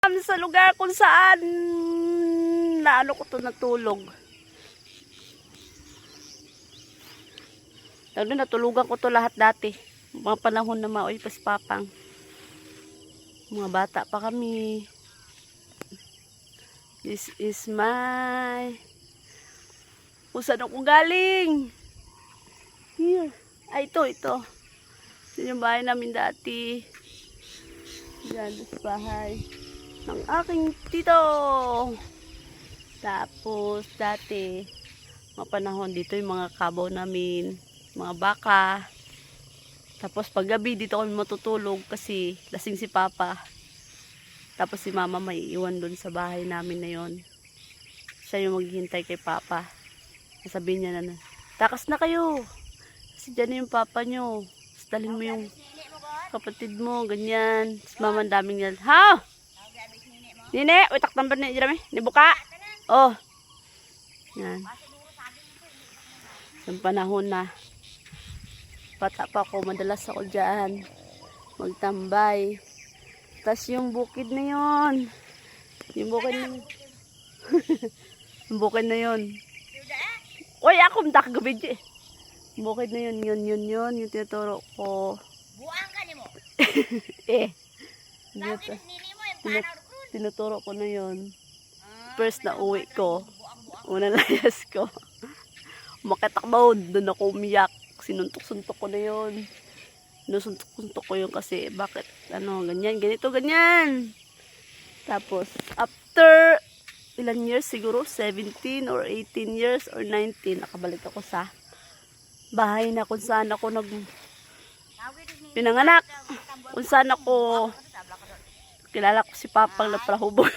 Sa lugar kung saan naano ko to natulog. Natulugan ko to lahat dati. Mga panahon na maoy pa si Papang. Mga bata pa kami. This is my... Kung saan ako galing? Here. Ay, ito. Ito yung bahay namin dati. Diyan, sa bahay ng aking tito. Tapos, dati, mga panahon dito yung mga kabaw namin, mga baka. Tapos, paggabi dito kami matutulog kasi lasing si Papa. Tapos, si Mama may iwan doon sa bahay namin na yon. Siya yung maghihintay kay Papa. Sabihin niya na, takas na kayo. Kasi dyan yung Papa nyo. Tapos, dalhin mo yung kapatid mo, ganyan. Tapos, Mama ang daming yan. Ha? Nine, utak tamban ni Jeremy. Nibuka. Oh. Yan. Sa panahon na bata pa ako, madalas ako dyan magtambay. Tapos yung bukid na yon. Yung bukid na yun. Yung bukid na yun. Uy, ako mdak gabi dyan. Yung bukid na yun, yun. Yung tinuturo ko. Buang ka ni mo. Tinuturo ko na yun. First na uwi ko. Unang layas ko. Makitakbaw. Doon ako umiyak. Sinuntok-suntok ko na yun. Sinusuntok-suntok ko yun kasi bakit ganyan, ganito, ganyan. Tapos after ilan years siguro, 17 or 18 years or 19, nakabalik ako sa bahay na kung saan ako pinanganak. Kung saan ako kilala ko si Papang na Prahubog.